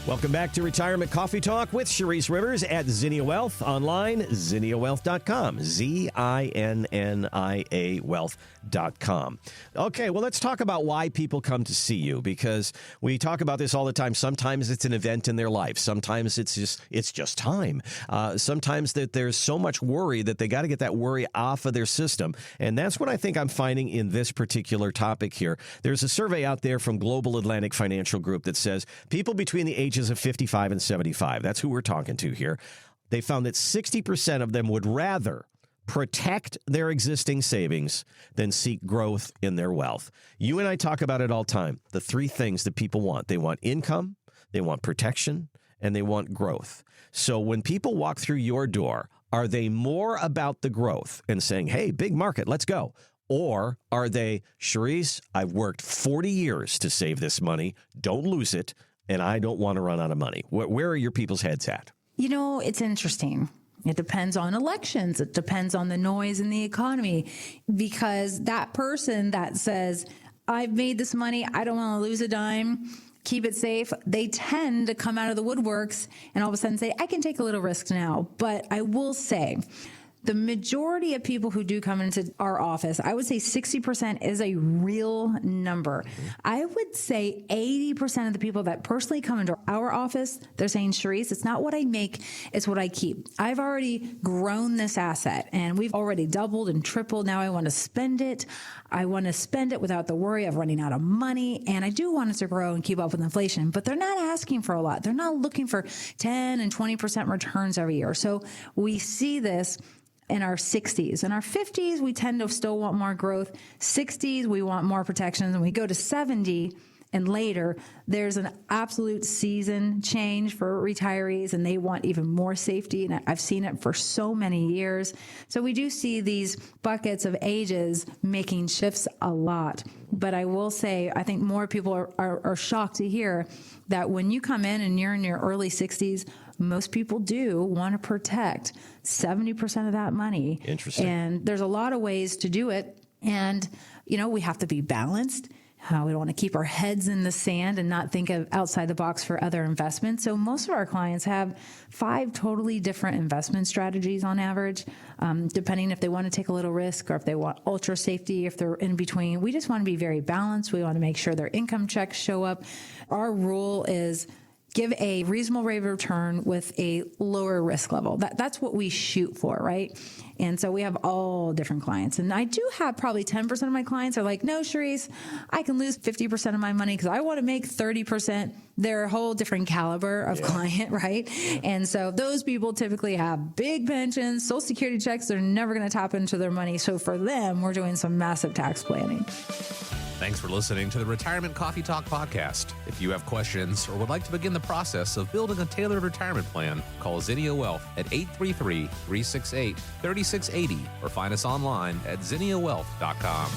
Welcome back to Retirement Coffee Talk with Sharice Rivers at Zinnia Wealth. Online, zinniawealth.com. ZINNIA wealth.com. Okay, well, let's talk about why people come to see you, because we talk about this all the time. Sometimes it's an event in their life. Sometimes it's just time. Sometimes that there's so much worry that they got to get that worry off of their system. And that's what I think I'm finding in this particular topic here. There's a survey out there from Global Atlantic Financial Group that says people between the ages of 55 and 75, that's who we're talking to here, they found that 60% of them would rather protect their existing savings than seek growth in their wealth. You and I talk about it all the time. The three things that people want. They want income, they want protection, and they want growth. So when people walk through your door, are they more about the growth and saying, hey, big market, let's go? Or are they, Sharice, I've worked 40 years to save this money, don't lose it, and I don't want to run out of money? Where are your people's heads at? You know, it's interesting. It depends on elections. It depends on the noise in the economy, because that person that says, I've made this money, I don't want to lose a dime, keep it safe, they tend to come out of the woodworks and all of a sudden say, I can take a little risk now. But I will say, the majority of people who do come into our office, I would say 60% is a real number. I would say 80% of the people that personally come into our office, they're saying, Sharice, it's not what I make, it's what I keep. I've already grown this asset and we've already doubled and tripled. Now I want to spend it. I want to spend it without the worry of running out of money. And I do want it to grow and keep up with inflation, but they're not asking for a lot. They're not looking for 10 and 20% returns every year. So we see this in our 60s. In our 50s, we tend to still want more growth. 60s, we want more protections. And we go to 70 and later, there's an absolute season change for retirees, and they want even more safety. And I've seen it for so many years. So we do see these buckets of ages making shifts a lot. But I will say, I think more people are shocked to hear that when you come in and you're in your early 60s, most people do want to protect 70% of that money. Interesting. And there's a lot of ways to do it. And, you know, we have to be balanced. We don't want to keep our heads in the sand and not think of outside the box for other investments. So most of our clients have 5 totally different investment strategies on average, depending if they want to take a little risk or if they want ultra safety, if they're in between. We just want to be very balanced. We want to make sure their income checks show up. Our rule is give a reasonable rate of return with a lower risk level. That's what we shoot for, right? And so we have all different clients. And I do have probably 10% of my clients are like, no, Sharice, I can lose 50% of my money because I want to make 30%. They're a whole different caliber of client, right? And so those people typically have big pensions, Social Security checks. They're never going to tap into their money. So for them, we're doing some massive tax planning. Thanks for listening to the Retirement Coffee Talk podcast. If you have questions or would like to begin the process of building a tailored retirement plan, call Zinnia Wealth at 833-368-3680 or find us online at zinniawealth.com.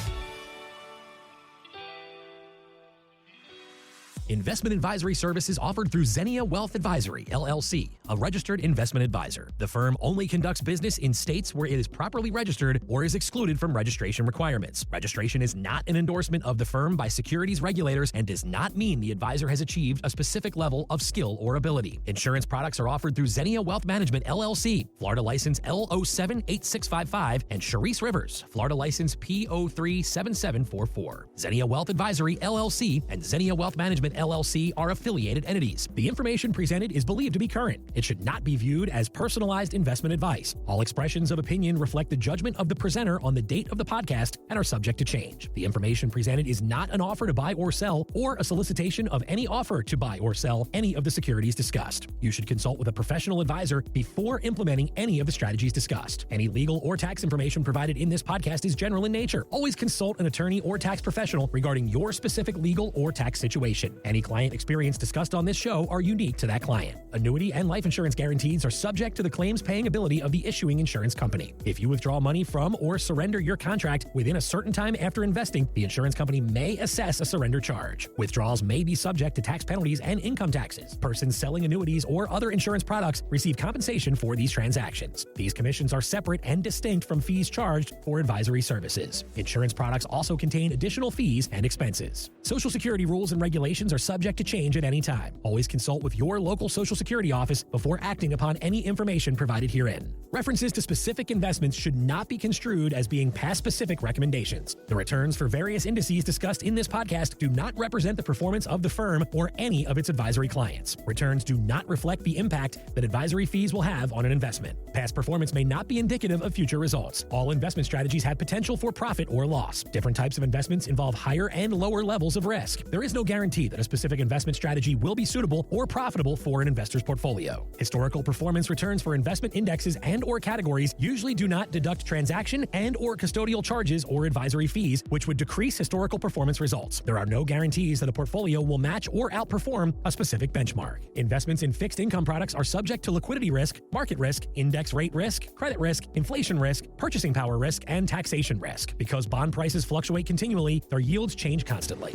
Investment advisory services offered through Zinnia Wealth Advisory, LLC, a registered investment advisor. The firm only conducts business in states where it is properly registered or is excluded from registration requirements. Registration is not an endorsement of the firm by securities regulators and does not mean the advisor has achieved a specific level of skill or ability. Insurance products are offered through Zinnia Wealth Management, LLC, Florida license L078655, and Sharice Rivers, Florida license P037744. Zinnia Wealth Advisory, LLC, and Zinnia Wealth Management, LLC are affiliated entities. The information presented is believed to be current. It should not be viewed as personalized investment advice. All expressions of opinion reflect the judgment of the presenter on the date of the podcast and are subject to change. The information presented is not an offer to buy or sell or a solicitation of any offer to buy or sell any of the securities discussed. You should consult with a professional advisor before implementing any of the strategies discussed. Any legal or tax information provided in this podcast is general in nature. Always consult an attorney or tax professional regarding your specific legal or tax situation. Any client experience discussed on this show are unique to that client. Annuity and life insurance guarantees are subject to the claims paying ability of the issuing insurance company. If you withdraw money from or surrender your contract within a certain time after investing, the insurance company may assess a surrender charge. Withdrawals may be subject to tax penalties and income taxes. Persons selling annuities or other insurance products receive compensation for these transactions. These commissions are separate and distinct from fees charged for advisory services. Insurance products also contain additional fees and expenses. Social Security rules and regulations are subject to change at any time. Always consult with your local Social Security office before acting upon any information provided herein. References to specific investments should not be construed as being past specific recommendations. The returns for various indices discussed in this podcast do not represent the performance of the firm or any of its advisory clients. Returns do not reflect the impact that advisory fees will have on an investment. Past performance may not be indicative of future results. All investment strategies have potential for profit or loss. Different types of investments involve higher and lower levels of risk. There is no guarantee that a specific investment strategy will be suitable or profitable for an investor's portfolio. Historical performance returns for investment indexes and or categories usually do not deduct transaction and or custodial charges or advisory fees, which would decrease historical performance results. There are no guarantees that a portfolio will match or outperform a specific benchmark. Investments in fixed income products are subject to liquidity risk, market risk, index rate risk, credit risk, inflation risk, purchasing power risk, and taxation risk. Because bond prices fluctuate continually, their yields change constantly.